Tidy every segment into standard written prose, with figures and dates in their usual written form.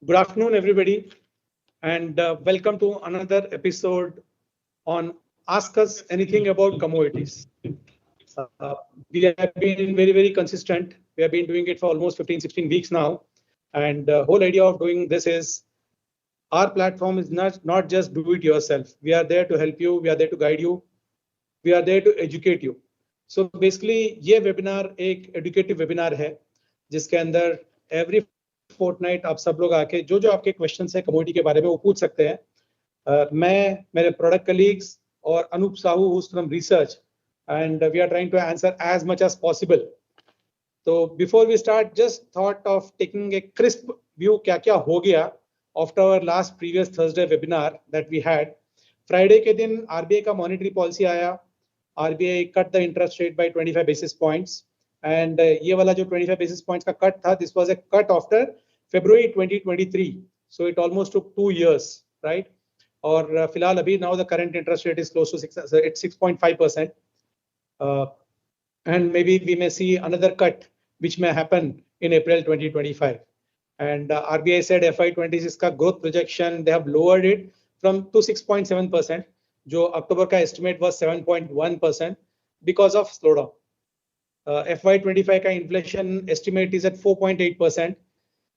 Good afternoon, everybody, and welcome to another episode on Ask Us Anything About Commodities. We have been very consistent. We have been doing it for almost 15, 16 weeks now. And the whole idea of doing this is our platform is not just do it yourself. We are there to help you. We are there to guide you. We are there to educate you. So basically, ये webinar एक educative webinar है, जिसके अंदर every fortnight आप सब लोग आके जो आपके questions है commodity के बारे में वो पूछ सकते हैं. मैं, मेरे product colleagues और Anoop Sahu who's from research, and we are trying to answer as much as possible. So before we start, just thought of taking a crisp view क्या हो गया after our last previous Thursday webinar that we had. Friday के दिन RBI का monetary policy आया. RBI cut the interest rate by 25 basis points, and ये वाला जो 25 basis points का cut था, this was a cut after February 2023. So it almost took 2 years, right? और फिलहाल अभी now the current interest rate is close to 6.5%, and maybe we may see another cut which may happen in April 2025. And RBI said FY26 का growth projection they have lowered it from to 6.7%. जो अक्टूबर का estimate was 7.1% because of slowdown. FY25 का inflation estimate is at 4.8%,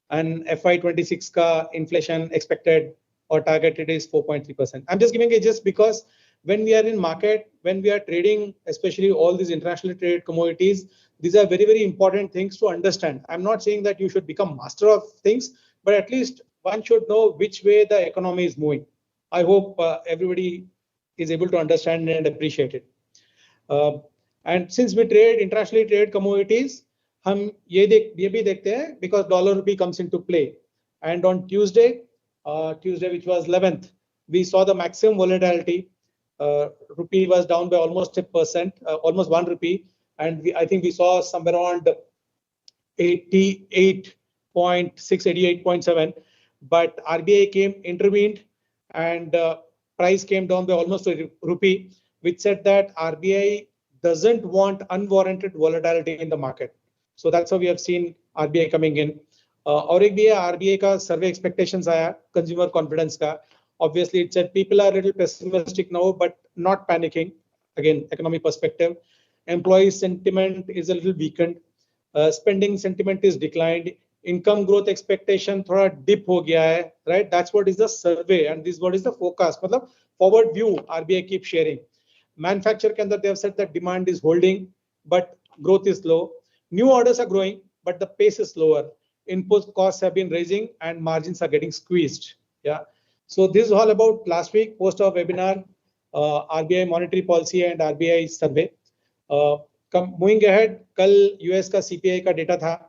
and FY26 का inflation expected or targeted is 4.3%. I'm just giving it just because when we are in market, when we are trading, especially all these internationally traded commodities, these are very important things to understand. I'm not saying that you should become master of things, but at least one should know which way the economy is moving. I hope everybody is able to understand and appreciate it. And since we trade internationally traded commodities, हम ये भी देखते हैं because dollar rupee comes into play. And on Tuesday which was 11th, we saw the maximum volatility. Rupee was down by almost 1%, almost 1 rupee, and I think we saw somewhere around 88.6, 88.7. But RBI intervened, and price came down by almost a rupee, which said that RBI doesn't want unwarranted volatility in the market. So that's how we have seen RBI coming in. और एक भी है RBI का survey expectations आया consumer confidence का. Obviously, it said people are a little pessimistic now, but not panicking. Again, economic perspective. Employee sentiment is a little weakened. Spending sentiment is declined. Income growth expectation थोड़ा dip हो गया है, right? That's what is the survey, and this what is the forecast. मतलब forward view RBI keeps sharing. Manufacture के अंदर they have said that demand is holding, but growth is low. New orders are growing, but the pace is slower. Input costs have been raising, and margins are getting squeezed. Yeah. So this is all about last week post our webinar, RBI monetary policy and RBI survey. Moving ahead, कल US का CPI का data था.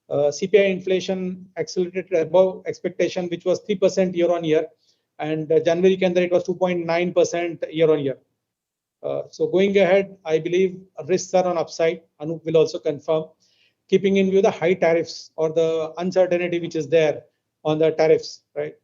CPI inflation accelerated above expectation, which was 3% year on year, and January के अंदर it was 2.9% year on year. So going ahead, I believe risks are on upside. Anup will also confirm, keeping in view the high tariffs or the uncertainty which is there on the tariffs, right?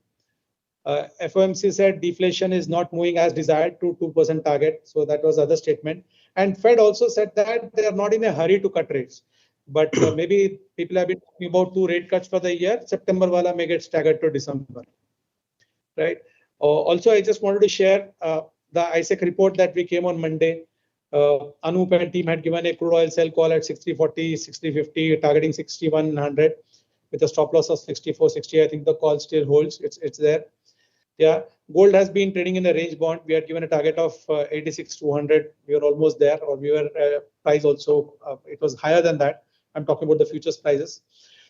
FOMC said deflation is not moving as desired to 2% target. So that was other statement. And Fed also said that they are not in a hurry to cut rates. But maybe people have been talking about 2 rate cuts for the year. September wala may get staggered to December, right? Also, I just wanted to share the ICICI report that we came on Monday. Anup and team had given a crude oil sell call at 60.40, 60.50, targeting 6100 with a stop loss of 64.60. I think the call still holds. It's there. Yeah, gold has been trading in a range bound. We had given a target of 86,200. We were almost there, or we were price also. It was higher than that. I'm talking about the futures prices.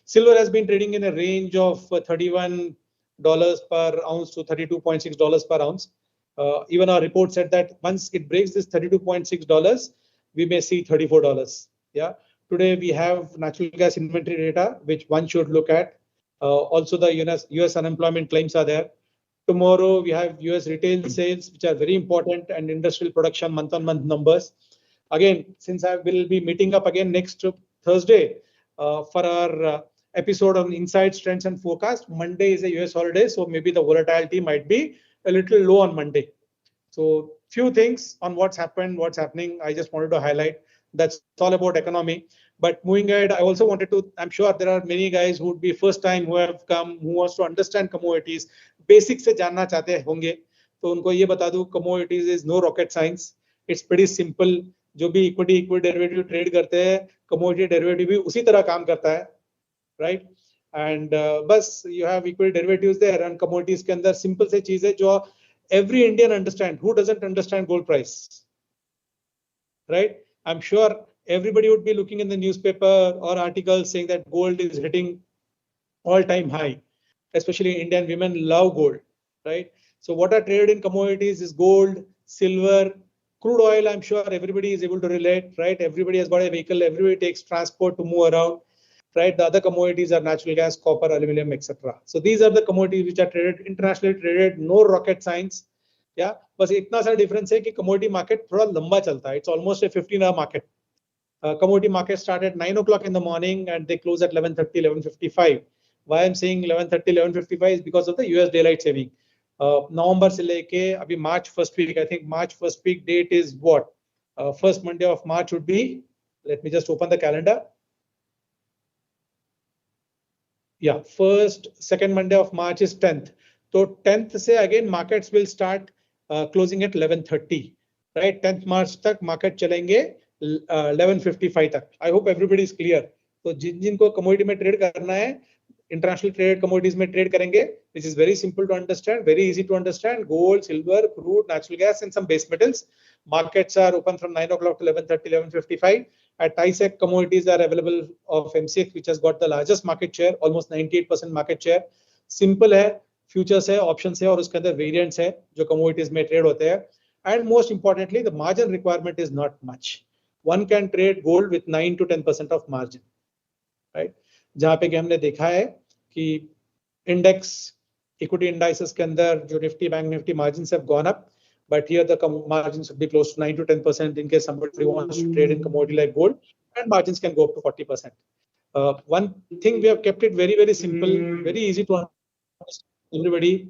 Silver has been trading in a range of $31 per ounce to $32.6 per ounce. Even our report said that once it breaks this $32.6, we may see $34. Yeah. Today we have natural gas inventory data, which one should look at. Also, the US unemployment claims are there. Tomorrow we have US retail sales, which are very important, and industrial production month-on-month numbers. Again, since I will be meeting up again next Thursday for our episode on insights, trends, and forecast. Monday is a US holiday, so maybe the volatility might be a little low on Monday. So few things on what's happened, what's happening. I just wanted to highlight. That's all about economy. But moving ahead, I also wanted to, I'm sure there are many guys who would be first time who have come, who wants to understand commodities, basic से जानना चाहते होंगे, तो उनको ये बता दूं, commodities is no rocket science. It's pretty simple. जो भी equity derivative trade करते हैं, commodity derivative भी उसी तरह काम करता है, right? And बस you have equity derivatives there, and commodities के अंदर simple से चीज है जो every Indian understand. Who doesn't understand gold price, right? I'm sure everybody would be looking in the newspaper or articles saying that gold is hitting all-time high. Especially Indian women love gold, right? So what are traded in commodities is gold, silver, crude oil. I'm sure everybody is able to relate, right? Everybody has got a vehicle. Everybody takes transport to move around, right? The other commodities are natural gas, copper, aluminum, etc. So these are the commodities which are traded, internationally traded. No rocket science. Yeah, बस इतना सा difference है कि commodity market थोड़ा लंबा चलता है. It's almost a 15-hour market. Commodity market start at 9 o'clock in the morning and they close at 11:30, 11:55. Why I'm saying 11:30, 11:55 is because of the US daylight saving. November से लेके अभी March first week, I think March first week date is what? First Monday of March would be, let me just open the calendar. Yeah, second Monday of March is 10th. So 10th से again markets will start closing at 11:30, right? 10th March तक market चलेंगे 11:55 तक. I hope everybody is clear. तो जिनको commodity में trade करना है, international traded commodities में trade करेंगे, which is very simple to understand, very easy to understand. Gold, silver, crude, natural gas, and some base metals. Markets are open from 9 o'clock to 11:30, 11:55. At ICICI, commodities are available of MCX, which has got the largest market share, almost 98% market share. Simple है, futures है, options है, और उसके अंदर variants है, जो commodities में trade होते हैं. And most importantly, the margin requirement is not much. One can trade gold with 9 to 10% of margin, right? जहाँ पे कि हमने देखा है कि index, equity indices के अंदर जो Nifty, Bank Nifty margins have gone up, but here the margins should be close to 9 to 10% in case somebody wants to trade in commodity like gold, and margins can go up to 40%. One thing we have kept it very, very simple, very easy to understand everybody.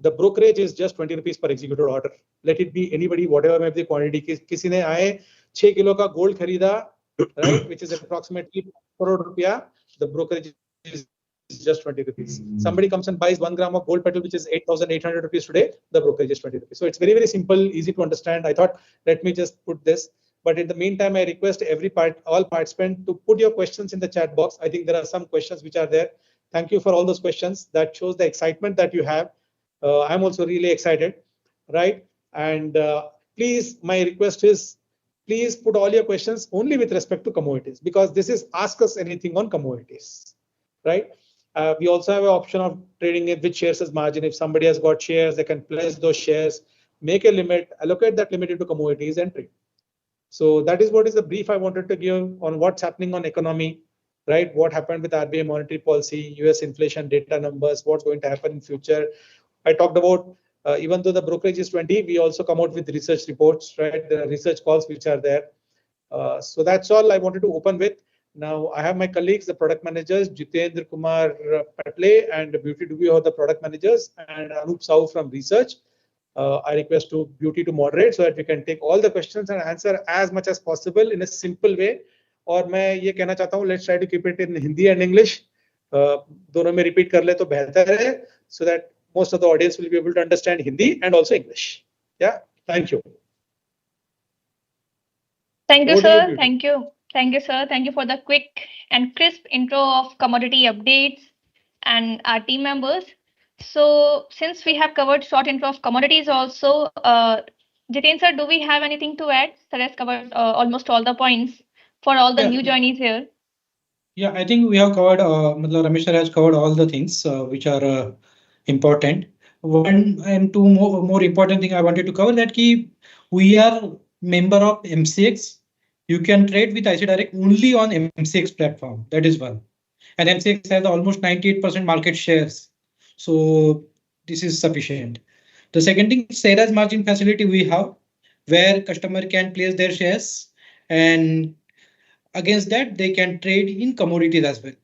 The brokerage is just 20 rupees per executed order. Let it be anybody, whatever may be the quantity. किसी ने आए 6 kilo का gold खरीदा, right, which is approximately crore rupiah, the brokerage is just 20 rupees. Somebody comes and buys 1 gram of gold petal, which is 8,800 rupees today, the brokerage is 20 rupees. So it's very, very simple, easy to understand. I thought, let me just put this. But in the meantime, I request all participants to put your questions in the chat box. I think there are some questions which are there. Thank you for all those questions. That shows the excitement that you have. I'm also really excited, right? And please, my request is, please put all your questions only with respect to commodities, because this is ask us anything on commodities, right? We also have an option of trading it with shares as margin. If somebody has got shares, they can place those shares, make a limit, allocate that limit into commodities and trade. So that is what is the brief I wanted to give on what's happening on economy, right? What happened with RBI monetary policy, US inflation data numbers, what's going to happen in future. I talked about, even though the brokerage is 20, we also come out with research reports, right? There are research calls which are there. So that's all I wanted to open with. Now I have my colleagues, the product managers, Jitendra Kumar Patle and Beauty Dubey are the product managers, and Anup Sahu from research. I request to Beauty to moderate so that we can take all the questions and answer as much as possible in a simple way. और मैं ये कहना चाहता हूँ, let's try to keep it in Hindi and English. दोनों में repeat कर ले तो बेहतर है, so that most of the audience will be able to understand Hindi and also English. Yeah, thank you. Thank you, sir. Thank you. Thank you, sir. Thank you for the quick and crisp intro of commodity updates and our team members. So since we have covered short intro of commodities also, Jiten sir, do we have anything to add? Sir has covered almost all the points for all the new joinees here. Yeah, I think we have covered, Ramesh sir has covered all the things which are important. One and two more important thing I wanted to cover, that we are member of MCX. You can trade with ICICI Direct only on MCX platform. That is one. And MCX has almost 98% market shares. So this is sufficient. The second thing, shares margin facility we have, where customer can place their shares, and against that they can trade in commodities as well.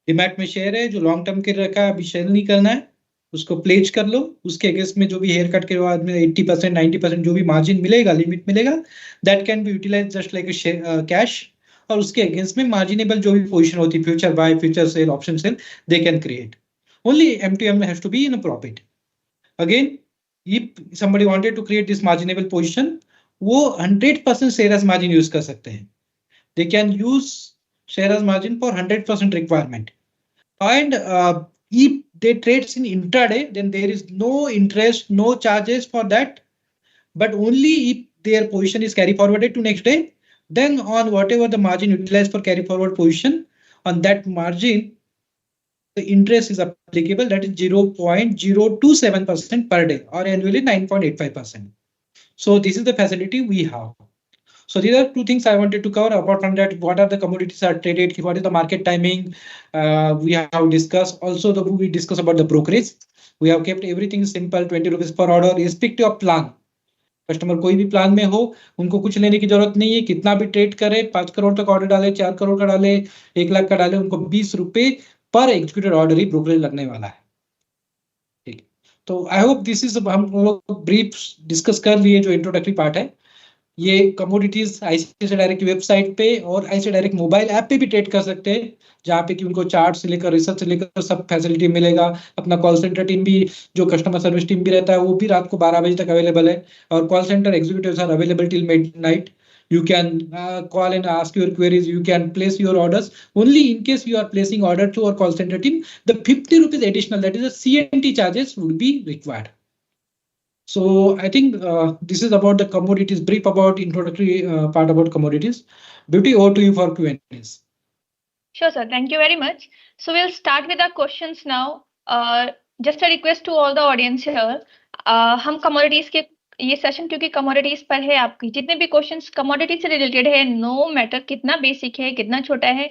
Demat में share है जो long term के रखा है, अभी cell नहीं करना है, उसको प्लेज कर लो, उसके अगेंस्ट में जो भी हेयर कट के बाद में 80% 90% जो भी मार्जिन मिलेगा, लिमिट मिलेगा, that can be utilise just like cash और उसके अगेंस्ट में मार्जिनेबल जो भी पोजीशन होती है, future buy, future sell, option sell, they can create. Only M2M has to be in a profit. Again, if somebody wanted to create this marginable position, वो 100% share as margin use कर सकते हैं. They can use share as margin for 100% requirement. And if they trades in intraday, then there is no interest, no charges for that. But only if their position is carry forwarded to next day, then on whatever the margin utilized for carry forward position, on that margin, the interest is applicable, that is 0.027% per day or annually 9.85%. So this is the facility we have. So these are two things I wanted to cover. Apart from that, what are the commodities are traded? What is the market timing? We have discussed. Also, we discuss about the brokerage. We have kept everything simple, 20 rupees per order, irrespective of plan. Customer कोई भी plan में हो, उनको कुछ लेने की जरूरत नहीं है. कितना भी ट्रेड करे, 5 करोड़ तक ऑर्डर डाले, 4 करोड़ का डाले, 1 लाख का डाले, उनको 20 रुपए पर एग्जीक्यूटेड ऑर्डर ही ब्रोकरेज लगने वाला है. ठीक, तो आई होप दिस इज, हम लोग ब्रीफ डिस्कस कर लिए जो इंट्रोडक्टरी पार्ट है. ये कमोडिटीज आईसीआईसीआई डायरेक्ट वेबसाइट पे और आईसीआईसीआई डायरेक्ट मोबाइल ऐप पे भी ट्रेड कर सकते हैं, जहाँ पे कि उनको चार्ट से लेकर रिसर्च से लेकर सब फैसिलिटी मिलेगा. अपना कॉल सेंटर टीम भी, जो कस्टमर सर्विस टीम भी रहता है, वो भी रात को 12 बजे तक अवेलेबल है. और call centre executives are available till midnight. You can call and ask your queries. You can place your orders. Only in case you are placing order to our call center team, the 50 rupees additional, that is a CNT charges, would be required. So I think this is about the commodities, brief about introductory part about commodities. Beauty, over to you for Q&As. Sure, sir. Thank you very much. So we'll start with our questions now. Just a request to all the audience here. हम commodities के ये session क्योंकि commodities पर है, आपकी जितने भी questions commodity से रिलेटेड है, नो मैटर कितना बेसिक है, कितना छोटा है,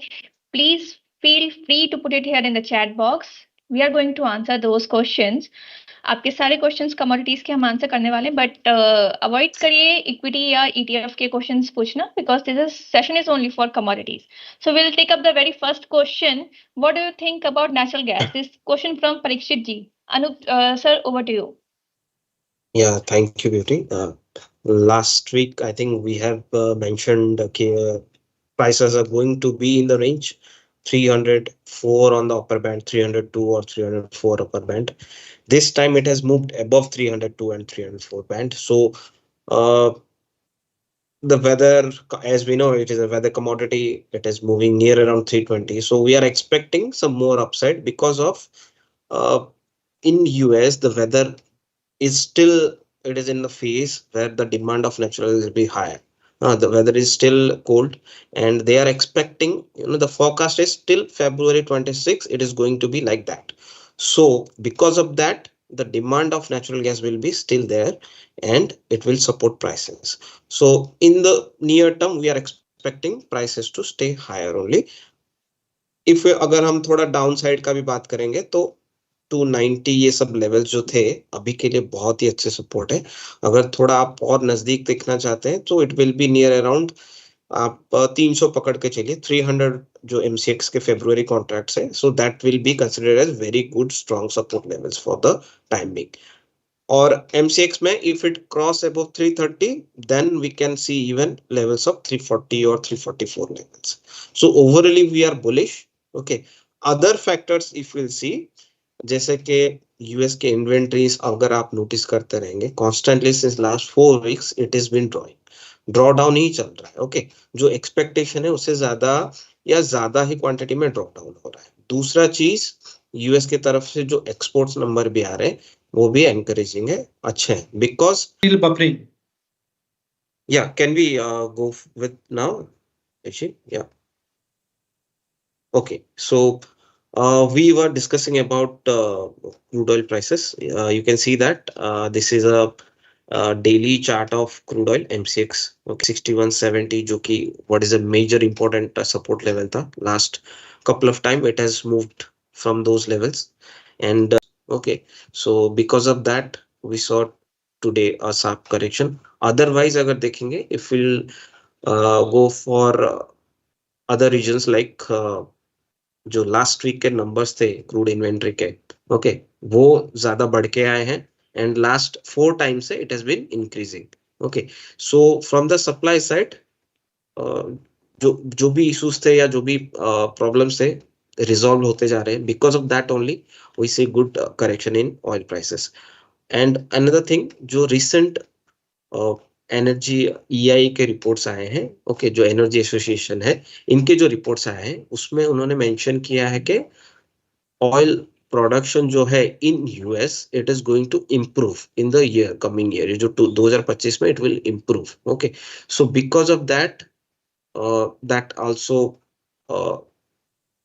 please feel free to put it here in the chat box. We are going to answer those questions. आपके सारे क्वेश्चंस कमोडिटीज के हम आंसर करने वाले, बट अवॉइड करिए इक्विटी या ईटीएफ के क्वेश्चंस पूछना, because this session is only for commodities. So will take up the very first question. What do you think about natural gas? This question from Parikshit ji. Anup sir, over to you. Yeah, thank you, Beauty. Last week, I think we have mentioned prices are going to be in the range 304 on the upper band, 302 or 304 upper band. This time it has moved above 302 and 304 band. So the weather, as we know, it is a weather commodity. It is moving near around 320. So we are expecting some more upside because of in US, the weather is still, it is in the phase where the demand of natural gas will be higher. The weather is still cold and they are expecting, the forecast is till February 26, it is going to be like that. So because of that, the demand of natural gas will be still there and it will support prices. So in the near term, we are expecting prices to stay higher only. If अगर हम थोड़ा downside का भी बात करेंगे तो 290 ये sub level जो थे अभी के लिए बहुत ही अच्छे सपोर्ट है. अगर थोड़ा आप और नजदीक देखना चाहते हैं तो it will be near around, आप 300 पकड़ के चलिए, 300 जो MCX के फेब्रुअरी कॉन्ट्रैक्ट्स है. So that will be considered as very good strong support levels for the time being. और MCX में if it cross above 330, then we can see even levels of 340 और 344 levels. So overally we are bullish. Okay, other factors if will see, जैसे कि US के inventories अगर आप notice करते रहेंगे, constantly since last 4 weeks it is been draw down ही चल रहा है. ओके, जो एक्सपेक्टेशन है उससे ज्यादा या ज्यादा ही क्वांटिटी में ड्रॉ डाउन हो रहा है. दूसरा चीज, यूएस की तरफ से जो एक्सपोर्ट्स नंबर भी आ रहे हैं वो भी एनकरेजिंग है, अच्छे हैं. Because yeah can we go with now? Yeah okay, so we were discussing about crude oil prices. You can see that this is a daily chart of crude oil MCX. Okay, 6170, जो कि what is a major important support level था. Last couple of time it has moved from those levels, and okay, so because of that we saw today a sharp correction. Otherwise अगर देखेंगे, if we'll go for other regions like जो last week के numbers थे crude inventory के, okay, वो ज्यादा बढ़ के आए हैं एंड लास्ट 4 टाइम से it has been increasing. Okay, so from the supply side जो भी इश्यूज थे या जो भी प्रॉब्लम्स थे रिजॉल्व होते जा रहे हैं. Because of that only we see good correction in oil prices. And another thing, जो रिसेंट एनर्जी ईआई के रिपोर्ट्स आए हैं, ओके, जो एनर्जी एसोसिएशन है, इनके जो रिपोर्ट्स आए हैं उसमें उन्होंने मेंशन किया है कि ऑयल प्रोडक्शन जो है in US it is going to improve in the year coming year, जो 2025 में it will improve. Okay, so because of that that also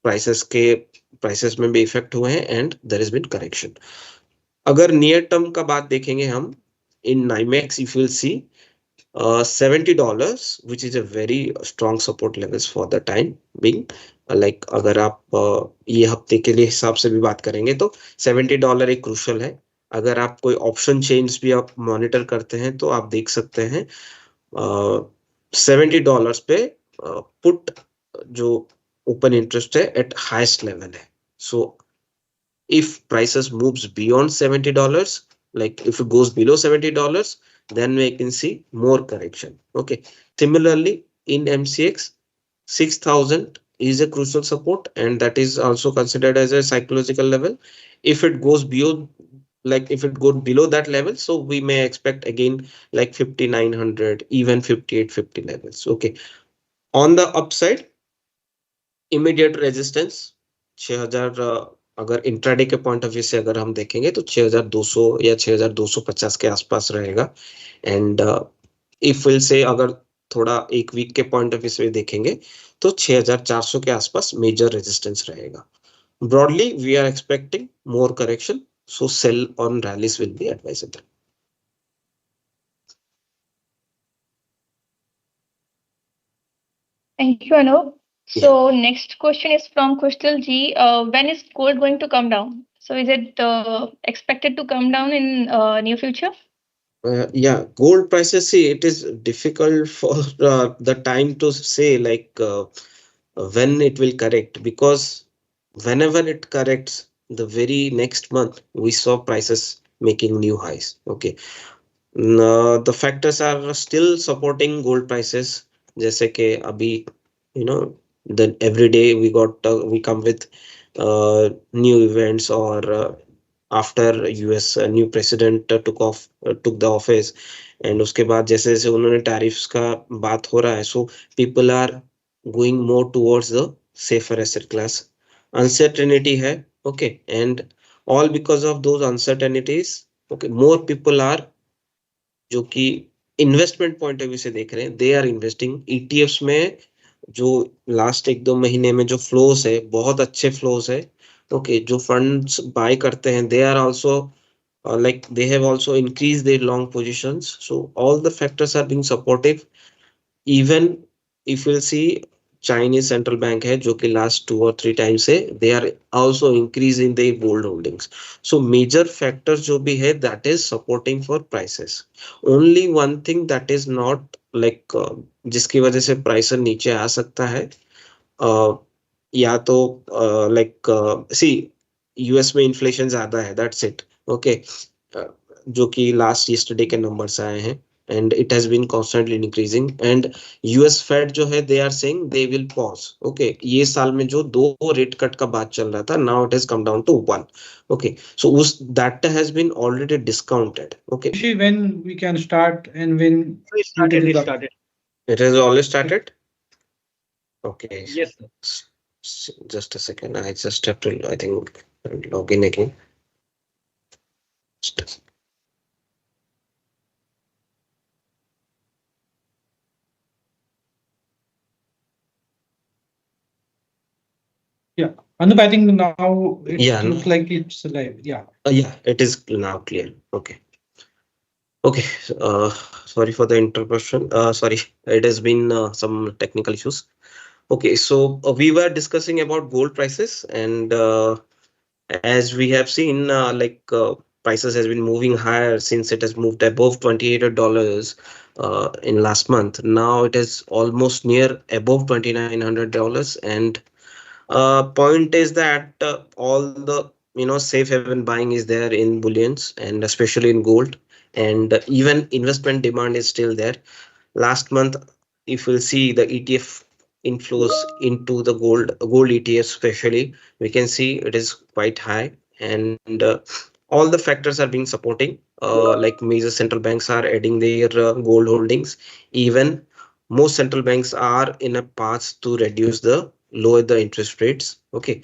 prices में भी इफेक्ट हुए हैं and there is been correction. अगर near term का बात देखेंगे हम, in NYMEX if will see $70, which is a very strong support levels for the time being. Like अगर आप ये हफ्ते के लिए हिसाब से भी बात करेंगे तो $70 एक क्रूशल है. अगर आप कोई ऑप्शन चेंज भी आप मॉनिटर करते हैं तो आप देख सकते हैं $70 पे पुट जो ओपन इंटरेस्ट है एट हाईएस्ट लेवल है. सो if prices moves beyond $70, like if it goes below $70, then we can see more correction. Okay, similarly in MCX 6000 is a crucial support and that is also considered as a psychological level. If it goes beyond, like if it goes below that level, so we may expect again like 5900, even 5850 levels. Okay, on the upside, immediate resistance 6000, अगर intraday के point of view से अगर हम देखेंगे तो 6200 या 6250 के आसपास रहेगा. एंड इफ विल से अगर थोड़ा एक वीक के पॉइंट ऑफ व्यू से देखेंगे तो 6400 के आसपास मेजर रेजिस्टेंस रहेगा. Broadly we are expecting more correction, so sell on rallies will be advisable. Thank you, Anup. So next question is from Crystal G. When is gold going to come down? So is it expected to come down in near future? Yeah, gold prices, see, it is difficult for the time to say like when it will correct, because whenever it corrects, the very next month we saw prices making new highs. Okay, the factors are still supporting gold prices. जैसे कि अभी then every day we come with new events, or after US new president took the office, and उसके बाद जैसे जैसे उन्होंने tariffs का बात हो रहा है, so people are going more towards the safer asset class. Uncertainty है, okay, and all because of those uncertainties, okay, more people are जो कि इन्वेस्टमेंट पॉइंट ऑफ व्यू से देख रहे हैं, दे आर इन्वेस्टिंग ETFs में. जो लास्ट 1-2 महीने में जो फ्लोज है, बहुत अच्छे फ्लोज है. ओके, जो फंड्स बाय करते हैं, they are also like they have also increased their long positions. So all the factors are being supportive. Even if you'll see Chinese central bank है जो कि last 2 or 3 times है, they are also increasing their gold holdings. So major factors जो भी है, that is supporting for prices. Only one thing that is not like जिसकी वजह से price नीचे आ सकता है, या तो like see US में inflation ज्यादा है, that's it. Okay, जो कि last yesterday के numbers आए हैं, and it has been constantly increasing. And US Fed जो है, they are saying they will pause. Okay, ये साल में जो 2 rate cut का बात चल रहा था, now it has come down to 1. Okay, so that has been already discounted. Okay, when we can start and when It started. It has already started. Okay, Yes, sir. Just a second, I just have to, I think, log in again. Yeah, Anup, I think now it Yeah, looks like it's live. Yeah. Yeah, it is now clear. Okay. Okay. Sorry for the interruption. Sorry, it has been some technical issues. Okay, so we were discussing about gold prices, and as we have seen, prices has been moving higher since it has moved above $2,800 in last month. Now it is almost near above $2,900, and point is that all the safe haven buying is there in bullions and especially in gold, and even investment demand is still there. Last month, if you'll see, the ETF inflows into the gold ETFs especially. We can see it is quite high, and all the factors are being supporting, like major central banks are adding their gold holdings. Even most central banks are in a path to reduce the lower the interest rates. Okay,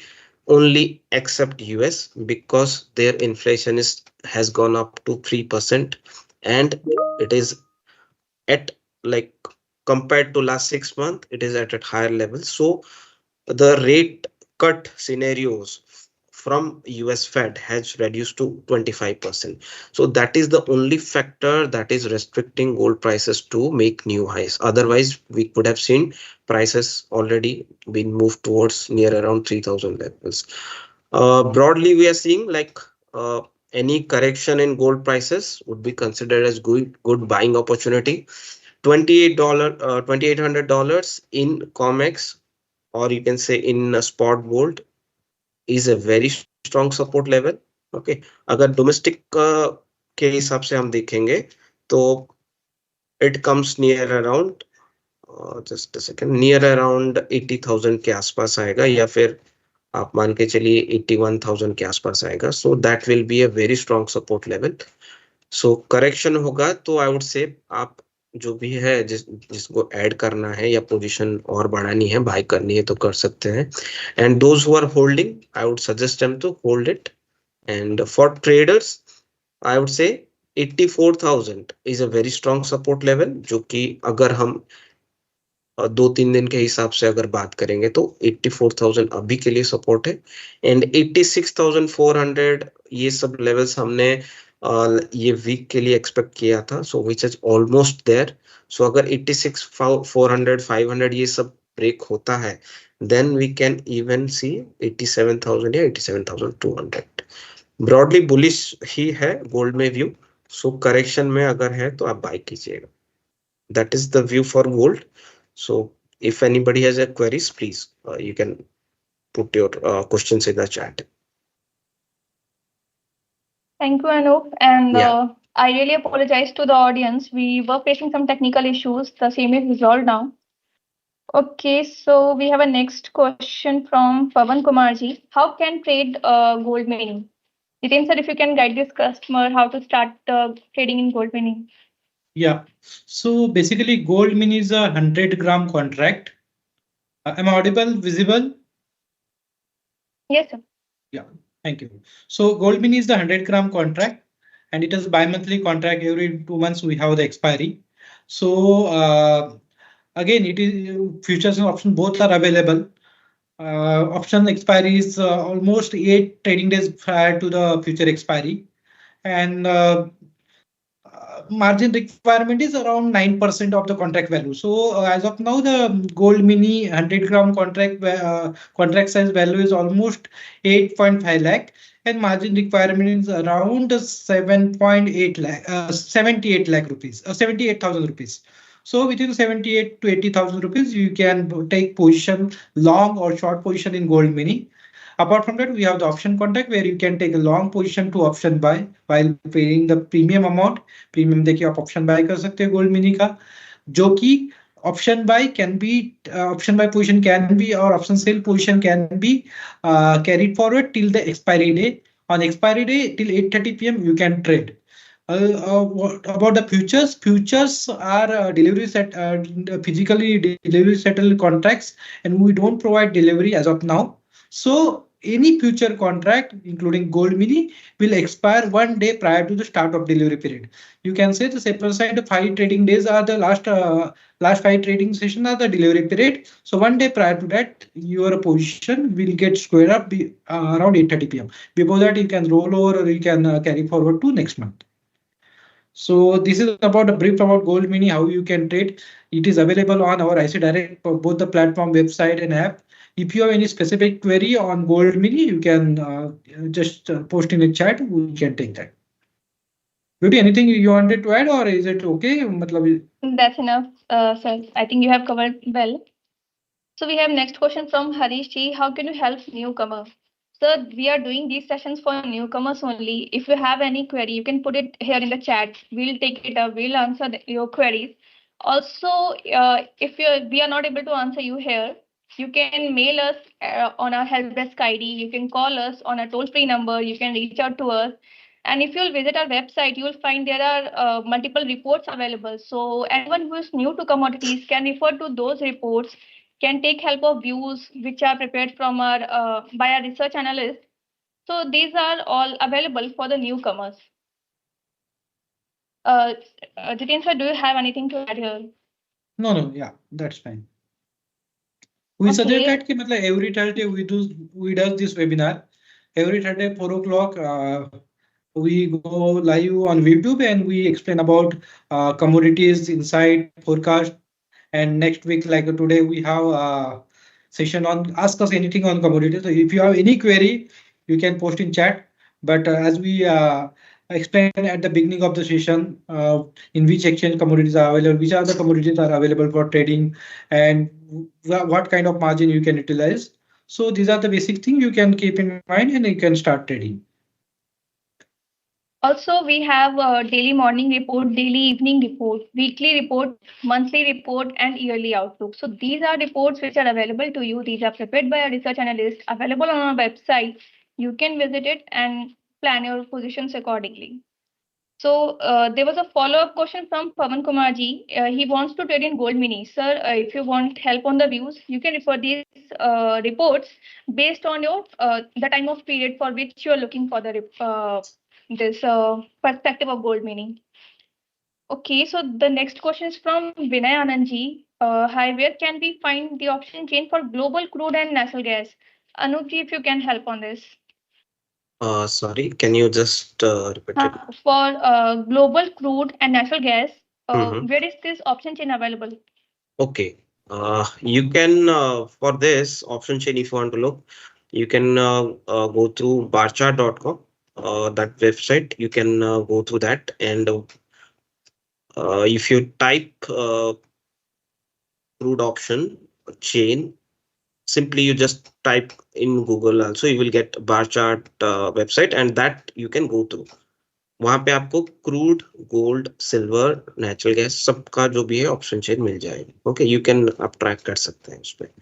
only except US, because their inflation is has gone up to 3%, and it is at, like, compared to last 6 months, it is at a higher level. So the rate cut scenarios from US Fed has reduced to 25%. So that is the only factor that is restricting gold prices to make new highs. Otherwise, we could have seen prices already been moved towards near around 3000 levels. Broadly, we are seeing, like, any correction in gold prices would be considered as good buying opportunity. $2800 in COMEX, or you can say in a spot gold, is a very strong support level. Okay, अगर domestic के हिसाब से हम देखेंगे तो it comes near around, just a second, near around 80,000 के आसपास आएगा, या फिर आप मान के चलिए 81,000 के आसपास आएगा. So that will be a very strong support level. So correction होगा तो I would say आप जो भी है, जिसको ऐड करना है या पोजीशन और बढ़ानी है, बाय करनी है, तो कर सकते हैं. And those who are holding, I would suggest them to hold it. And for traders, I would say 84,000 is a very strong support level, जो कि अगर हम 2-3 दिन के हिसाब से अगर बात करेंगे तो 84,000 अभी के लिए सपोर्ट है. एंड 86,400, ये सब लेवल्स हमने ये वीक के लिए एक्सपेक्ट किया था. सो विच इज ऑलमोस्ट देयर. सो अगर 86,400 500 ये सब ब्रेक होता है, देन वी कैन इवन सी 87,000 या 87,200. ब्रॉडली बुलिश ही है गोल्ड में व्यू. सो करेक्शन में अगर है तो आप बाय कीजिएगा. That is the view for gold. So if anybody has a queries, please you can put your questions in the chat. Thank you, Anup. And Yeah. I really apologize to the audience. We were facing some technical issues. The same is resolved now. Okay, so we have a next question from Pavan Kumarji. How can trade gold mining? Jiten sir, if you can guide this customer how to start trading in gold mining. Yeah, so basically gold mini is a 100-gram contract. Am I audible, visible? Yes, sir. Yeah, thank you. So gold mini is the 100-gram contract, and it is bi-monthly contract. Every 2 months we have the expiry. So again, it is futures and option both are available. Option expiry is almost 8 trading days prior to the future expiry, and margin requirement is around 9% of the contract value. So as of now, the gold mini 100-gram contract size value is almost 8.5 lakh, and margin requirement is around 7.8 lakh, 78 lakh rupees, 78,000 rupees. So within 78 to 80,000 rupees, you can take position long or short position in gold mini. Apart from that, we have the option contract where you can take a long position to option buy while paying the premium amount. Premium देके आप option buy कर सकते हैं gold mini का, जो कि option buy can be option buy position can be or option sale position can be carried forward till the expiry day. On expiry day till 8:30 p.m. you can trade. What about the futures? Futures are physically delivery settled contracts, and we don't provide delivery as of now. So any future contract, including gold mini, will expire 1 day prior to the start of delivery period. You can say the set aside 5 trading days are the last 5 trading session are the delivery period. So 1 day prior to that, your position will get squared up around 8:30 p.m. Before that, you can roll over or you can carry forward to next month. So this is about a brief about gold mini, how you can trade. It is available on our ICICI Direct, both the platform, website, and app. If you have any specific query on gold mini, you can just post in the chat. We can take that. Beauty, anything you wanted to add, or is it okay? That's enough, sir. I think you have covered well. So we have next question from Harish Ji. How can you help newcomer? Sir, we are doing these sessions for newcomers only. If you have any query, you can put it here in the chat. We'll take it up. We'll answer your queries. Also, if we are not able to answer you here, you can mail us on our help desk ID. You can call us on a toll-free number. You can reach out to us. And if you'll visit our website, you will find there are multiple reports available. So anyone who is new to commodities can refer to those reports, can take help of views which are prepared from our by our research analyst. So these are all available for the newcomers. Uh, Jitin sir, do you have anything to add here? No, yeah, that's fine. We suggest Okay. that कि मतलब every Thursday we does this webinar. Every Thursday 4 o'clock we go live on YouTube and we explain about commodities, insight, forecast. And next week, like today, we have a session on ask us anything on commodities. So if you have any query, you can post in chat. But as we explained at the beginning of the session, in which exchange commodities are available, which are the commodities are available for trading, and what kind of margin you can utilize. So these are the basic things you can keep in mind and you can start trading. Also, we have a daily morning report, daily evening report, weekly report, monthly report, and yearly outlook. So these are reports which are available to you. These are prepared by a research analyst, available on our website. You can visit it and plan your positions accordingly. So there was a follow-up question from Pavan Kumarji. He wants to trade in gold mini. Sir, if you want help on the views, you can refer these reports based on your the time of period for which you are looking for the this perspective of gold mini. Okay, so the next question is from Vinay Anandji. Hi, where can we find the option chain for global crude and natural gas? Anupji, if you can help on this. Sorry, can you just repeat it? For global crude and natural gas, Mhm. where is this option chain available? Okay. You can for this option chain, if you want to look, you can go through barchart.com. That website, you can go through that, and if you type crude option chain, simply you just type in Google also, you will get bar chart website, and that you can go through. वहां पे आपको crude, gold, silver, natural gas सबका जो भी है option chain मिल जाएगा. Okay, you can आप track कर सकते हैं उस पर.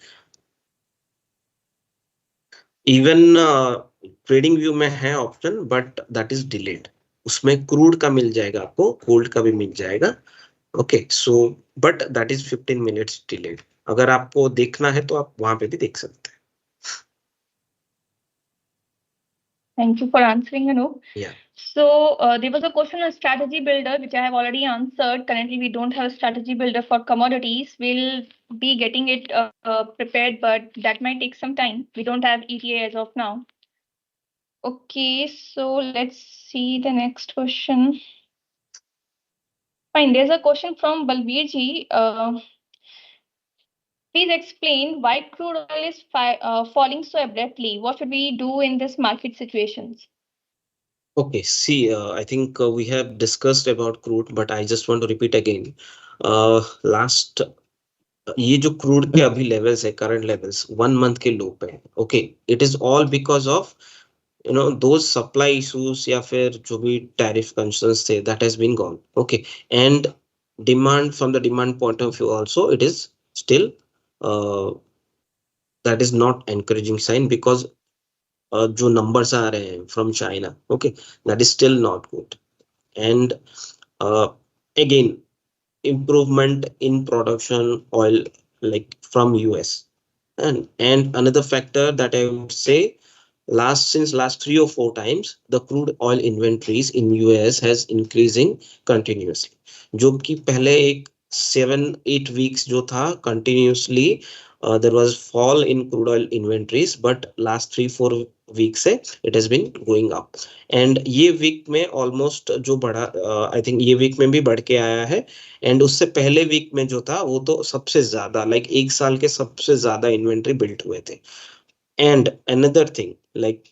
इवन ट्रेडिंग व्यू में है option, but that is delayed. उसमें क्रूड का मिल जाएगा आपको, गोल्ड का भी मिल जाएगा. Okay, so but that is 15 minutes delayed. अगर आपको देखना है तो आप वहां पे भी देख सकते हैं. Thank you for answering, Anup. Yeah. So there was a question on strategy builder, which I have already answered. Currently, we don't have a strategy builder for commodities. We'll be getting it prepared, but that might take some time. We don't have ETA as of now. Okay, so let's see the next question. Fine, there's a question from Balbir ji. Please explain why crude oil is falling so abruptly. What should we do in this market situations? Okay, see, I think we have discussed about crude, but I just want to repeat again. Last ये जो crude के अभी levels है, current levels 1 month के लो पे. Okay, it is all because of those supply issues या फिर जो भी टैरिफ कंसर्न्स थे, that has been gone. Okay, and demand, from the demand point of view also, it is still that is not encouraging sign, because जो numbers आ रहे हैं from China, okay, that is still not good. And again, improvement in production oil, like from US. And another factor that I would say, since last 3 or 4 times, the crude oil inventories in US has increasing continuously. जो कि पहले एक 7-8 weeks जो था continuously there was fall in crude oil inventories, but last 3-4 weeks से it has been going up. And ये week में almost जो बढ़ा, I think ये week में भी बढ़ के आया है. And उससे पहले week में जो था वो तो सबसे ज्यादा, like एक साल के सबसे ज्यादा इन्वेंट्री बिल्ड हुए थे. And another thing, like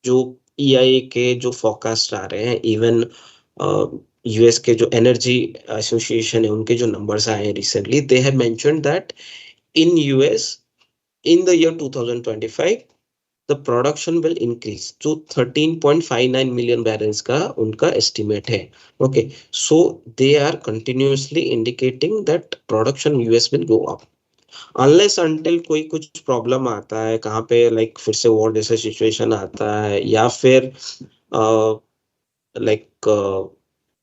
जो EIA के जो फोरकास्ट आ रहे हैं, इवन यूएस के जो एनर्जी एसोसिएशन है, उनके जो नंबर्स आए हैं recently, they have mentioned that in US in the year 2025 the production will increase. जो 13.59 million barrels का उनका estimate है. Okay, so they are continuously indicating that production US will go up. Unless until कोई कुछ problem आता है कहाँ पे, लाइक फिर से वॉर जैसा सिचुएशन आता है, या फिर लाइक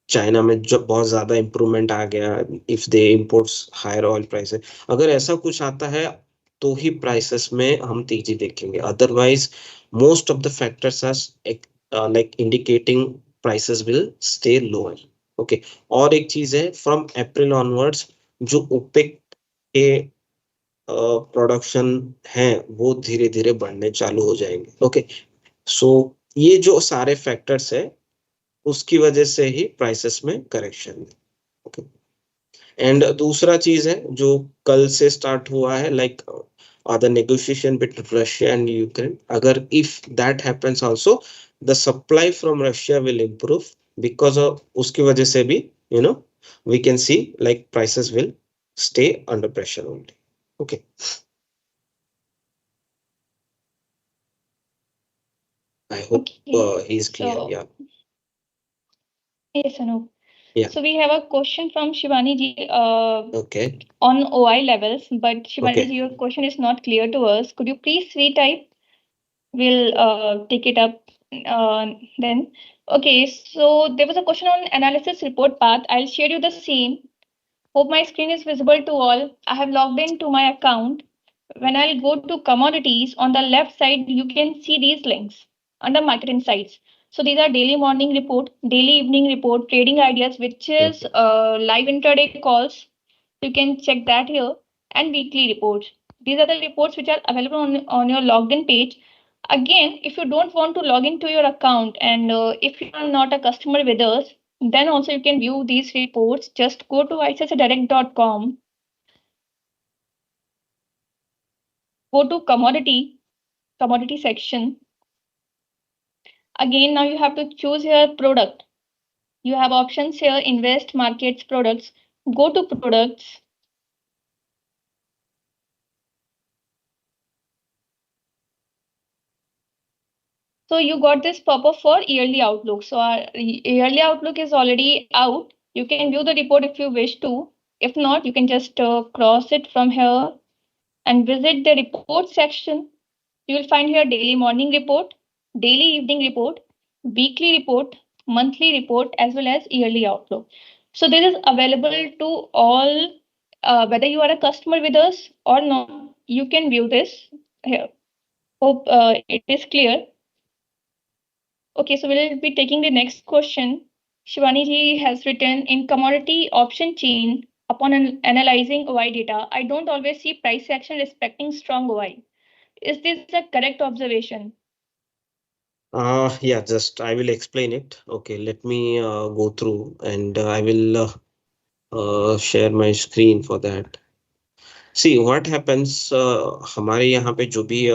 चाइना में जो बहुत ज्यादा इंप्रूवमेंट आ गया, if they imports higher oil prices, अगर ऐसा कुछ आता है तो ही प्राइसेस में हम तेजी देखेंगे. Otherwise most of the factors are like indicating prices will stay lower. Okay, और एक चीज है, फ्रॉम अप्रैल ऑनवर्ड्स जो ओपेक के प्रोडक्शन है वो धीरे धीरे बढ़ने चालू हो जाएंगे. ओके, सो ये जो सारे फैक्टर्स है उसकी वजह से ही प्राइसेस में करेक्शन है. ओके, एंड दूसरा चीज है जो कल से स्टार्ट हुआ है, like the negotiation between Russia and Ukraine. अगर if that happens also, the supply from Russia will improve, because of उसकी वजह से भी we can see like prices will stay under pressure only. Okay. I hope he's clear. So, yeah. Yes, Anup. Yeah. So we have a question from Shivani ji Okay. on OI levels, but Shivani Okay. ji, your question is not clear to us. Could you please retype? We'll take it up then. Okay, so there was a question on analysis report path. I'll share you the same. Hope my screen is visible to all. I have logged into my account. When I'll go to commodities, on the left side, you can see these links under market insights. So these are daily morning report, daily evening report, trading ideas, which is live intraday calls. You can check that here, and weekly reports. These are the reports which are available on your logged in page. Again, if you don't want to log into your account and if you are not a customer with us, then also you can view these reports. Just go to icicidirect.com. Go to commodity section. Again, now you have to choose your product. You have options here: invest, markets, products. Go to products. So you got this pop-up for yearly outlook. So our yearly outlook is already out. You can view the report if you wish to. If not, you can just cross it from here and visit the report section. You will find here daily morning report, daily evening report, weekly report, monthly report, as well as yearly outlook. So this is available to all, whether you are a customer with us or not. You can view this here. Hope it is clear. Okay, so we'll be taking the next question. Shivani ji has written, in commodity option chain, upon analyzing OI data, I don't always see price action respecting strong OI. Is this a correct observation? Yeah, just I will explain it. Okay, let me go through, and I will share my screen for that. See what happens. हमारे यहाँ पे जो भी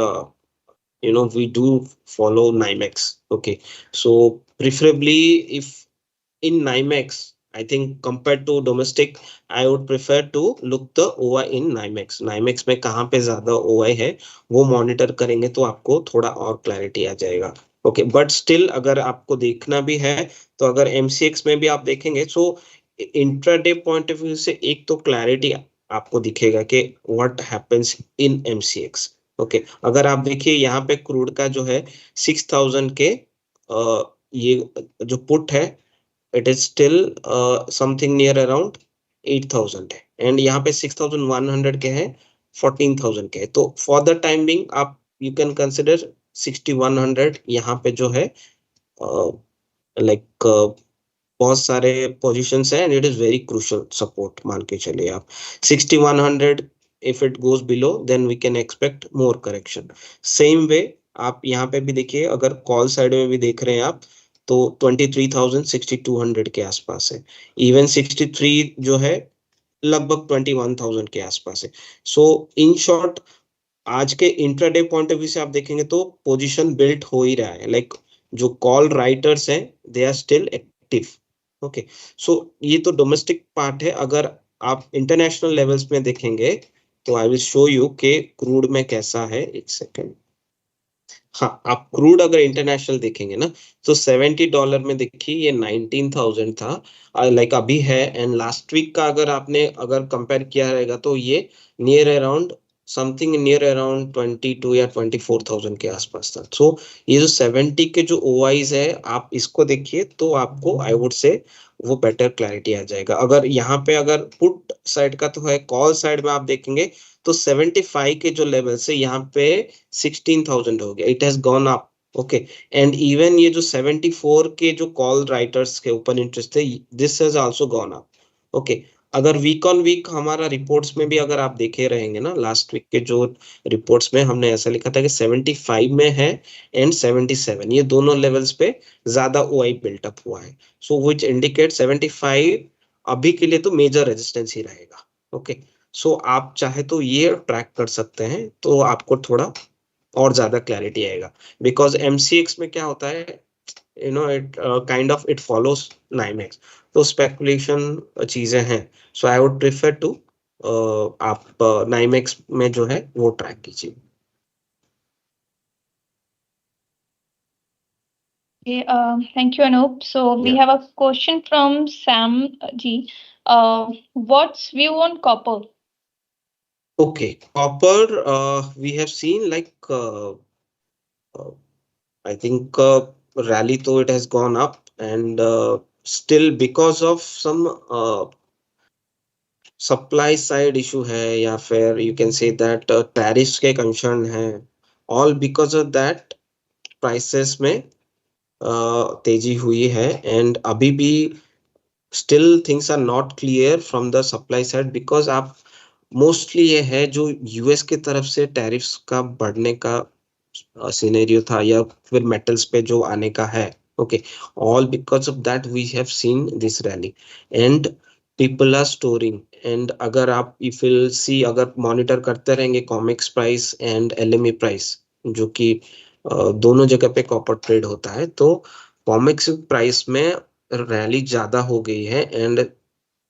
we do follow NYMEX. Okay, so preferably if in NYMEX, I think compared to domestic, I would prefer to look the OI in NYMEX. NYMEX में कहाँ पे ज्यादा OI है वो मॉनिटर करेंगे तो आपको थोड़ा और क्लैरिटी आ जाएगा. ओके, बट स्टिल अगर आपको देखना भी है तो अगर MCX में भी आप देखेंगे तो इंट्राडे पॉइंट ऑफ व्यू से एक तो क्लैरिटी आपको दिखेगा कि what happens in MCX. Okay, अगर आप देखिए यहाँ पे क्रूड का जो है 6000 के ये जो पुट है, it is still something near around 8000 है, एंड यहाँ पे 6100 के है, 14000 के है. तो फॉर द टाइम बिंग आप यू कैन कंसिडर 6100 यहाँ पे जो है लाइक बहुत सारे पोजीशंस है and it is very crucial support मान के चलिए आप. 6100 if it goes below then we can expect more correction. Same way आप यहाँ पे भी देखिए, अगर कॉल साइड में भी देख रहे हैं आप तो 23,000 6200 के आसपास है. इवन 63 जो है लगभग 21,000 के आसपास है. सो इन शॉर्ट आज के इंट्राडे पॉइंट ऑफ व्यू से आप देखेंगे तो पोजीशन बिल्ट हो ही रहा है. लाइक जो कॉल राइटर्स हैं they are still active. Okay, so ये तो डोमेस्टिक पार्ट है. अगर आप इंटरनेशनल लेवल्स में देखेंगे तो आई विल शो यू के क्रूड में कैसा है. एक सेकेंड. हाँ, आप क्रूड अगर इंटरनेशनल देखेंगे ना, तो $70 में देखिए ये 19,000 था, लाइक अभी है। एंड लास्ट वीक का अगर कंपेयर किया रहेगा तो ये near around something near around 22 या 24,000 के आसपास था। सो ये जो 70 के जो ओआईज है, आप इसको देखिए तो आपको आई वुड से वो बेटर क्लैरिटी आ जाएगा। अगर यहाँ पे अगर पुट साइड का तो है, कॉल साइड में आप देखेंगे तो 75 के जो लेवल से यहाँ पे 16,000 हो गया, it has gone up. Okay, and even ये जो 74 के जो कॉल राइटर्स के ओपन इंटरेस्ट थे, this has also gone up. Okay, अगर वीक ऑन वीक हमारा रिपोर्ट्स में भी अगर आप देखे रहेंगे ना, लास्ट वीक के जो रिपोर्ट्स में हमने ऐसा लिखा था कि 75 में है एंड 77, ये दोनों लेवल्स पे ज्यादा ओआई बिल्टअप हुआ है। सो विच इंडिकेट 75 अभी के लिए तो मेजर रेजिस्टेंस ही रहेगा। ओके, सो आप चाहे तो ये ट्रैक कर सकते हैं, तो आपको थोड़ा और ज्यादा क्लैरिटी आएगा। बिकॉज एमसीएक्स में क्या होता है, it kind of it follows NYMEX, तो स्पेकुलेशन चीजें हैं। सो आई वुड प्रेफर टू आप नाइमेक्स में जो है वो ट्रैक कीजिए। Okay, thank you, Anup. So we Yeah. have a question from Sam G. What's view on copper? Okay, copper, we have seen like I think rally, though it has gone up, and still because of some supply side issue है, या फिर you can say that tariffs के concern है, all because of that prices में तेजी हुई है। And अभी भी still things are not clear from the supply side, because आप मोस्टली ये है जो यूएस की तरफ से टैरिफ्स का बढ़ने का सिनेरियो था, या फिर मेटल्स पे जो आने का है। Okay, all because of that we have seen this rally and people are storing. And अगर आप इफ विल सी, अगर मॉनिटर करते रहेंगे COMEX price and LME price, जो कि दोनों जगह पे कॉपर ट्रेड होता है, तो कॉमिक्स प्राइस में रैली ज्यादा हो गई है। एंड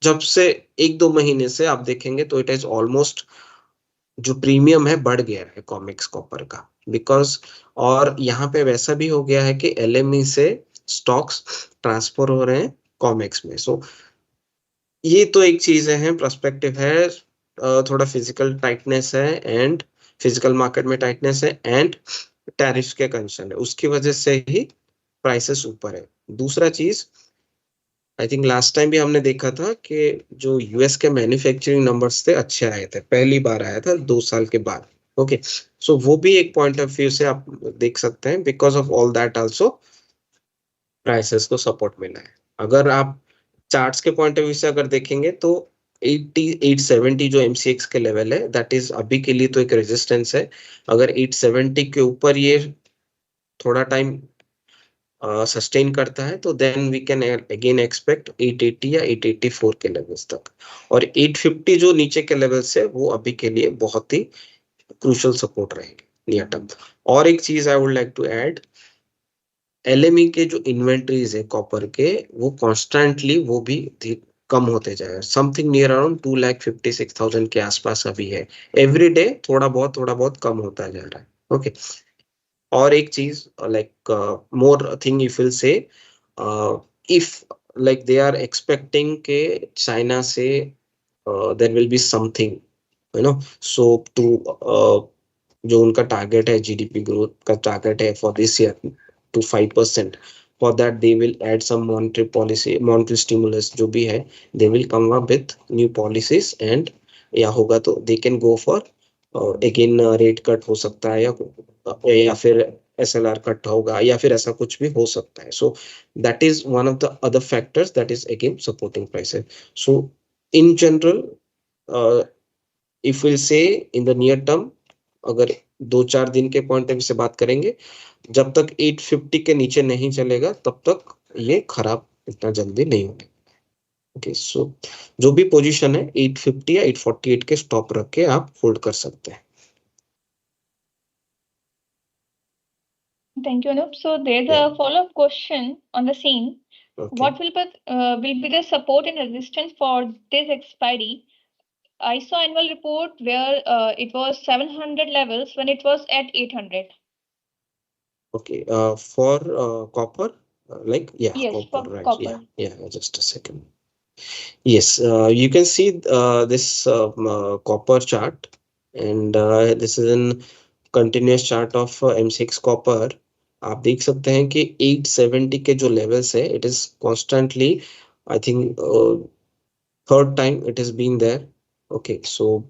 जब से 1-2 महीने से आप देखेंगे तो इट इज ऑलमोस्ट जो प्रीमियम है बढ़ गया है कॉमिक्स कॉपर का, बिकॉज और यहाँ पे वैसा भी हो गया है कि एलएमई से स्टॉक्स ट्रांसफर हो रहे हैं कॉमिक्स में। सो ये तो एक चीजें हैं, पर्सपेक्टिव है, थोड़ा फिजिकल टाइटनेस है, एंड फिजिकल मार्केट में टाइटनेस है, एंड टैरिफ के कंसर्न है, उसकी वजह से ही प्राइसेस ऊपर है। दूसरा चीज, आई थिंक लास्ट टाइम भी हमने देखा था कि जो यूएस के मैन्युफैक्चरिंग नंबर्स थे अच्छे आए थे, पहली बार आया था 2 साल के बाद। ओके, सो वो भी एक पॉइंट ऑफ व्यू से आप देख सकते हैं, because of all that also prices को सपोर्ट मिला है। अगर आप चार्ट्स के पॉइंट ऑफ व्यू से अगर देखेंगे तो 80 870 जो एमसीएक्स के लेवल है, दैट इज अभी के लिए तो एक रेजिस्टेंस है। अगर 870 के ऊपर ये थोड़ा टाइम सस्टेन करता है, तो then we can again expect 880 या 884 के लेवल्स तक। और 850 जो नीचे के लेवल्स है, वो अभी के लिए बहुत ही क्रूशियल सपोर्ट रहेंगे नियर टर्म। और एक चीज I would like to add, LME के जो इन्वेंटरीज है कॉपर के, वो कॉन्स्टेंटली वो भी कम होते जाए, समथिंग नियर अराउंड 2,56,000 के आसपास अभी है। एवरी डे थोड़ा बहुत कम होता जा रहा है। ओके, और एक चीज like more thing if will say, if like they are expecting के चाइना से there will be something, so to जो उनका टारगेट है, जीडीपी ग्रोथ का टारगेट है for this year to 5%, for that they will add some monetary policy, monetary stimulus जो भी है, they will come up with new policies. And या होगा तो they can go for again rate cut हो सकता है, या फिर एसएलआर कट होगा, या फिर ऐसा कुछ भी हो सकता है। So that is one of the other factors that is again supporting prices. So in general if will से इन द नियर टर्म, अगर 2-4 दिन के पॉइंट ऑफ व्यू से बात करेंगे, जब तक 850 के नीचे नहीं चलेगा तब तक ये खराब इतना जल्दी नहीं होगा। ओके, सो जो भी पोजीशन है 850 या 848 के स्टॉप रख के आप होल्ड कर सकते हैं। Thank you, Anup. So there's Yeah. a follow-up question on the scene. Okay. What will be the support and resistance for this expiry? I saw annual report where it was 700 levels when it was at 800. Okay, for copper, Yes, copper, for right? copper. Just a second. Yes, you can see this copper chart, and this is in continuous chart of M6 copper. आप देख सकते हैं कि 870 के जो levels है, it is constantly, I think, third time it has been there. Okay, so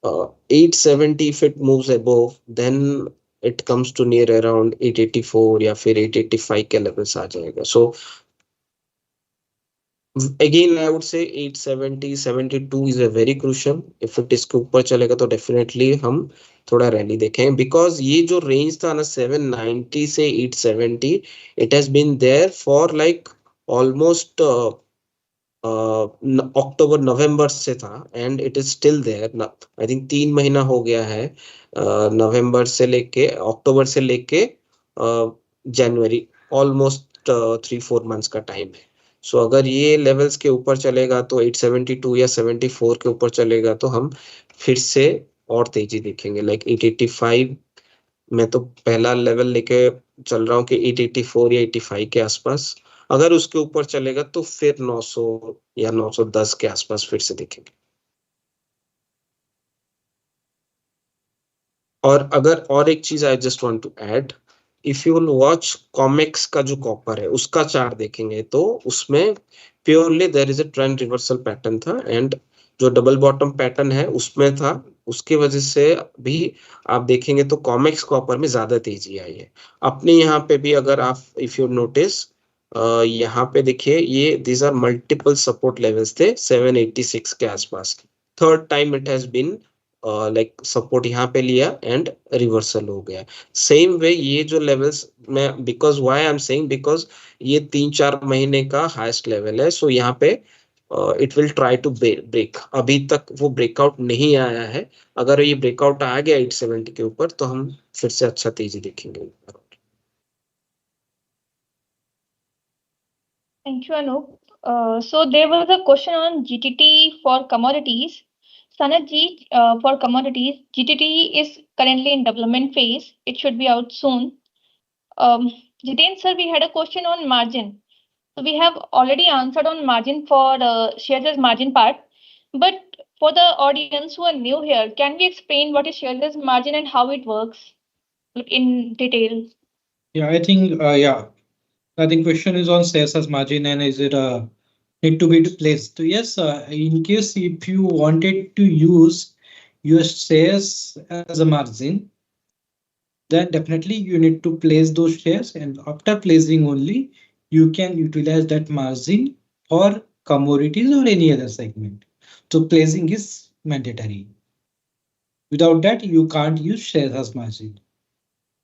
870, if it moves above, then it comes to near around 884 या फिर 885 के levels आ जाएगा. So again, I would say 870, 72 is a very crucial. If it इसके ऊपर चलेगा तो definitely हम थोड़ा रैली देखें, because ये जो range था ना 790 से 870, it has been there for like almost अक्टूबर नवंबर से था, and it is still there. I think 3 महीना हो गया है, नवंबर से लेके अक्टूबर से लेके जनवरी, ऑलमोस्ट 3-4 मंथ्स का टाइम है. सो अगर ये लेवल्स के ऊपर चलेगा तो 872 या 74 के ऊपर चलेगा तो हम फिर से और तेजी देखेंगे. लाइक 885 मैं तो पहला लेवल लेके चल रहा हूँ कि 884 या 85 के आसपास. अगर उसके ऊपर चलेगा तो फिर 900 या 910 के आसपास फिर से देखेंगे. और अगर और एक चीज I just want to add, if you will watch COMEX का जो कॉपर है उसका चार्ट देखेंगे तो उसमें purely there is a trend reversal pattern था, एंड जो डबल बॉटम पैटर्न है उसमें था. उसके वजह से भी आप देखेंगे तो कॉमेक्स कॉपर में ज्यादा तेजी आई है. अपने यहाँ पे भी अगर आप इफ यू नोटिस, यहाँ पे देखिए ये these are multiple support levels थे 786 के आसपास. Third time it has been like support यहाँ पे लिया एंड रिवर्सल हो गया. सेम वे ये जो लेवल्स में, because why I am saying, because ये 3-4 महीने का हाईएस्ट लेवल है. सो यहाँ पे it will try to break. अभी तक वो ब्रेकआउट नहीं आया है. अगर ये ब्रेकआउट आ गया 870 के ऊपर तो हम फिर से अच्छा तेजी देखेंगे. Thank you, Anup. So there was a question on GTT for commodities. Sanat ji, for commodities, GTT is currently in development phase. It should be out soon. Jiten sir, we had a question on margin. So we have already answered on margin for shares margin part. But for the audience who are new here, can we explain what is shares margin and how it works in detail? Yeah, I think I think question is on sales as margin and is it need to be placed. So yes, in case if you wanted to use your shares as a margin, then definitely you need to place those shares, and after placing only you can utilize that margin for commodities or any other segment. So placing is mandatory. Without that, you can't use shares as margin.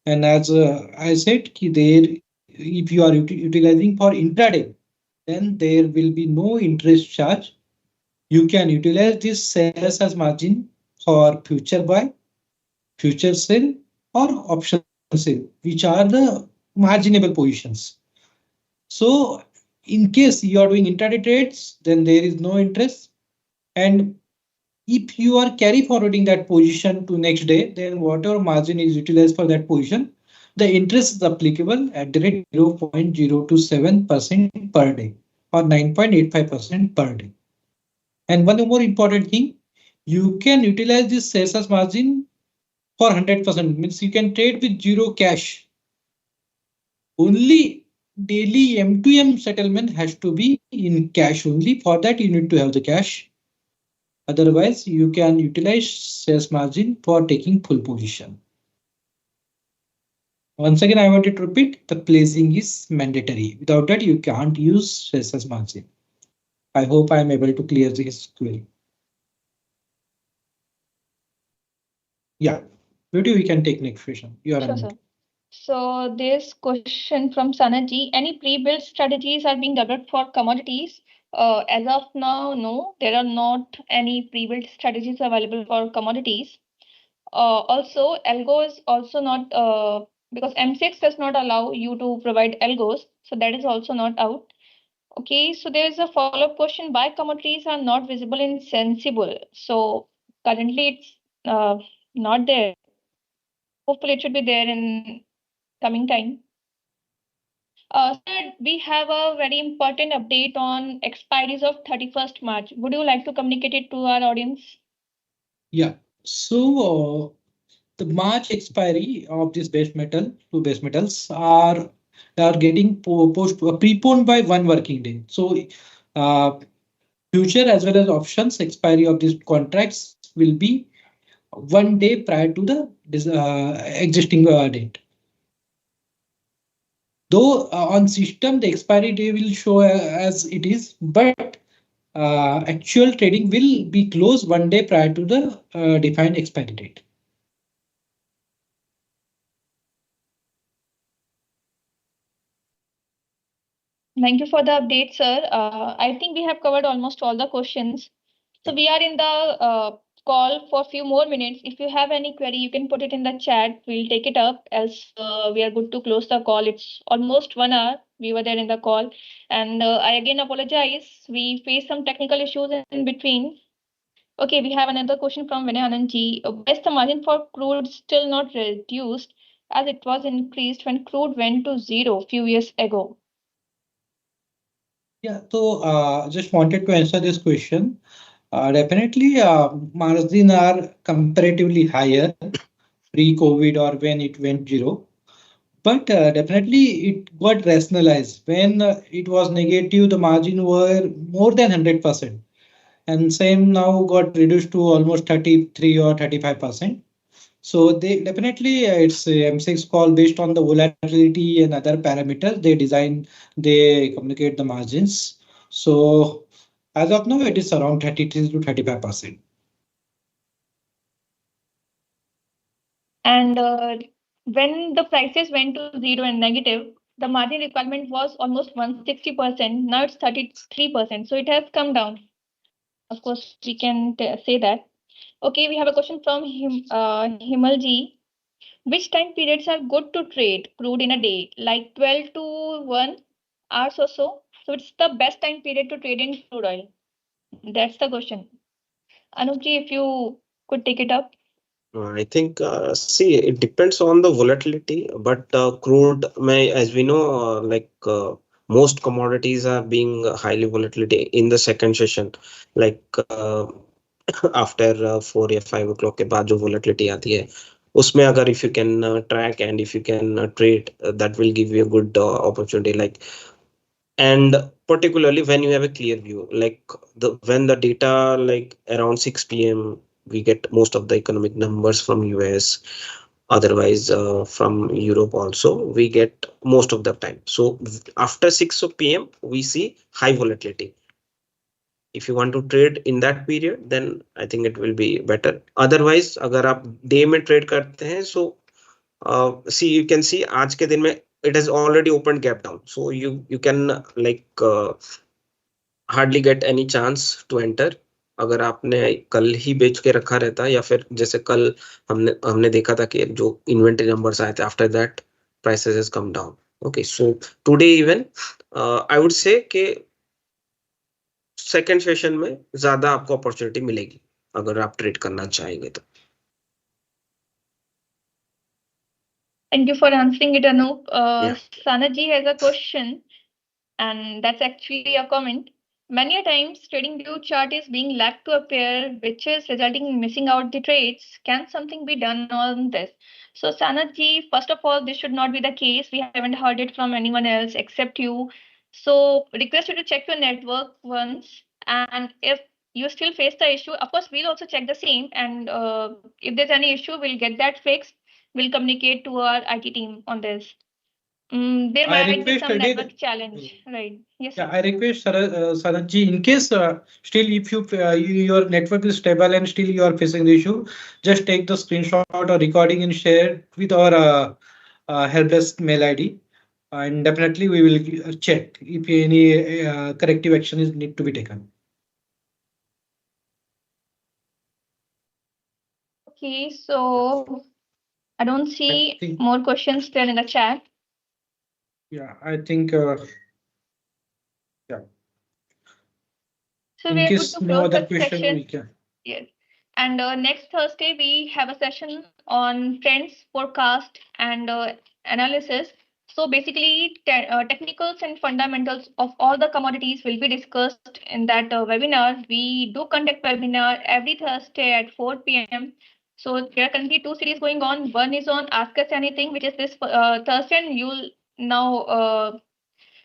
And as I said, there if you are utilizing for intraday, then there will be no interest charge. You can utilize this shares as margin for future buy, future sell, or option sale, which are the marginable positions. So in case you are doing intraday trades, then there is no interest. And if you are carry forwarding that position to next day, then whatever margin is utilized for that position, the interest is applicable at the rate 0.027% per day or 9.85% per day. And one more important thing, you can utilize this sales margin for 100%, means you can trade with zero cash. Only daily M2M settlement has to be in cash only. For that, you need to have the cash. Otherwise, you can utilize sales margin for taking full position. Once again, I wanted to repeat, the placing is mandatory. Without that, you can't use sales margin. I hope I am able to clear this query. Yeah, Beauty, we can take next question. You are Sure, sir. So this question from Sanaji, any pre-built strategies are being developed for commodities? As of now, no, there are not any pre-built strategies available for commodities. Also, algo is also not because M6 does not allow you to provide algos, so that is also not out. Okay, so there is a follow-up question: why commodities are not visible in Sensible? So currently it's not there. Hopefully, it should be there in coming time. Sir, we have a very important update on expiries of 31st March. Would you like to communicate it to our audience? Yeah. So the March expiry of this base metal, two base metals are getting preponed by one working day. So uh, future as well as options expiry of these contracts will be one day prior to the existing date. Though on system the expiry day will show as it is, but actual trading will be closed one day prior to the defined expiry date. Thank you for the update, sir. I think we have covered almost all the questions. So we are in the call for a few more minutes. If you have any query, you can put it in the chat. We'll take it up, else we are good to close the call. It's almost 1 hour. We were there in the call. And I again apologize. We faced some technical issues in between. Okay, we have another question from Vinay Anandji. Why is the margin for crude still not reduced as it was increased when crude went to zero a few years ago? Yeah, so just wanted to answer this question. Definitely, margin are comparatively higher pre-COVID or when it went zero. But definitely it got rationalized. When it was negative, the margin were more than 100%. And same now got reduced to almost 33 or 35%. So they definitely it's a M6 call based on the volatility and other parameters. They communicate the margins. So as of now, it is around 33 to 35%. And when the prices went to zero and negative, the margin requirement was almost 160%. Now it's 33%. So it has come down. Of course, we can say that. Okay, we have a question from Himalji. Which time periods are good to trade crude in a day? Like 12 to 1 hours or so? So it's the best time period to trade in crude oil. That's the question. Anupji, if you could take it up. I think, see, it depends on the volatility, but crude may, as we know, most commodities are being highly volatility in the second session, like after 4 या 5 o'clock के बाद जो volatility आती है उसमें अगर if you can track and if you can trade, that will give you a good opportunity, like, and particularly when you have a clear view, like the when the data like around 6 p.m. we get most of the economic numbers from US, otherwise from Europe also we get most of the time. So after 6 p.m. we see high volatility. If you want to trade in that period, then I think it will be better. Otherwise अगर आप day में trade करते हैं, so see, you can see आज के दिन में it has already opened gap down, so you can hardly get any chance to enter. अगर आपने कल ही बेच के रखा रहता या फिर जैसे कल हमने देखा था कि जो इन्वेंटरी नंबर्स आए थे, after that prices has come down. Okay, so today even I would say कि सेकेंड सेशन में ज्यादा आपको अपॉर्चुनिटी मिलेगी अगर आप ट्रेड करना चाहेंगे तो. Thank you for answering it, Anup. Yeah. Sanaji has a question, and that's actually a comment. Many a times, trading view chart is being lagged to appear, which is resulting in missing out the trades. Can something be done on this? So, Sanaji, first of all, this should not be the case. We haven't heard it from anyone else except you. So, request you to check your network once, and if you still face the issue, of course, we'll also check the same. And if there's any issue, we'll get that fixed. We'll communicate to our IT team on this. There I might be request some again. network challenge, right? Yes. Yeah, Sir. I request Saranji, in case still if your network is stable and still you are facing the issue, just take the screenshot or recording and share it with our help desk mail ID, and definitely we will check if any corrective action is need to be taken. Okay, so I don't see more questions there in the chat. Yeah, I think yeah. So in we are good case to no close other that question, section. we can. Yes. And next Thursday we have a session on trends forecast and analysis. So basically, technicals and fundamentals of all the commodities will be discussed in that webinar. We do conduct webinar every Thursday at 4 p.m. So there are currently 2 series going on. One is on Ask Us Anything, which is this Thursday, and you'll now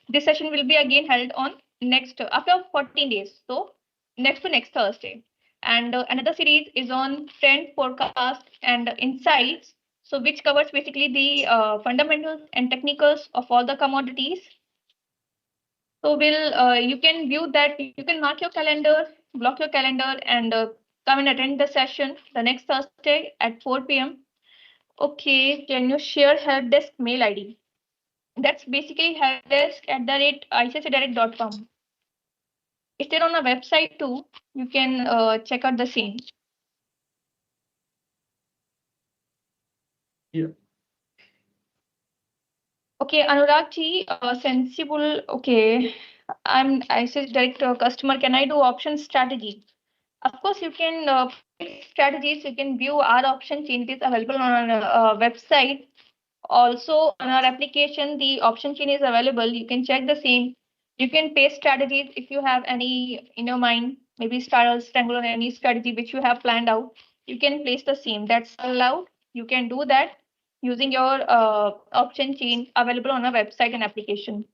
this session will be again held on next after 14 days. So next to next Thursday. And another series is on trend forecast and insights. So which covers basically the fundamentals and technicals of all the commodities. So you can view that, you can mark your calendar, block your calendar, and come and attend the session the next Thursday at 4 p.m. Okay, can you share help desk mail ID? That's basically helpdesk@icicidirect.com. It's there on a website too. You can check out the same. Yeah. Okay, Anurag ji, sensible. Okay, I'm ICICI Direct customer. Can I do option strategy? Of course, you can strategies. You can view our option changes available on our website. Also, on our application, the option chain is available. You can check the same. You can paste strategies if you have any in your mind, maybe triangle or any strategy which you have planned out. You can place the same. That's allowed. You can do that using your option chain available on our website and application.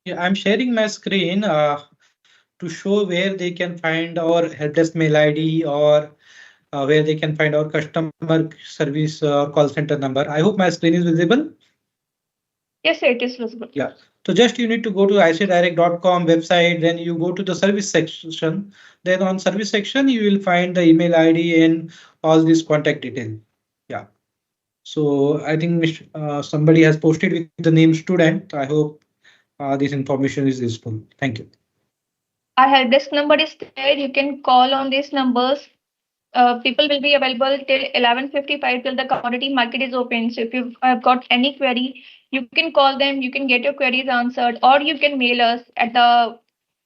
Yeah, I'm sharing my screen to show where they can find our help desk mail ID or where they can find our customer service call center number. I hope my screen is visible. Yes, sir, it is visible. Yeah. So just you need to go to icicidirect.com website, then you go to the service section. Then on service section, you will find the email ID and all this contact detail. Yeah. So I think somebody has posted with the name student. I hope this information is useful. Thank you. Our help desk number is there. You can call on these numbers. People will be available till 11:55 till the commodity market is open. So if you've got any query, you can call them. You can get your queries answered, or you can mail us at the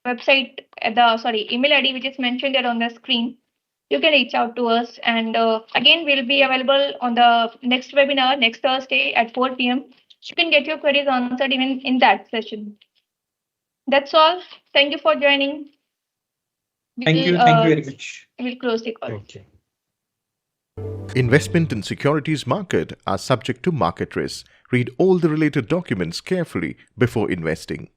website at the email ID which is mentioned there on the screen. You can reach out to us, and again we'll be available on the next webinar next Thursday at 4 p.m. You can get your queries answered even in that session. That's all. Thank you for joining. Thank you very much. We'll close the call. Thank you. Investment in securities market are subject to market risks. Read all the related documents carefully before investing.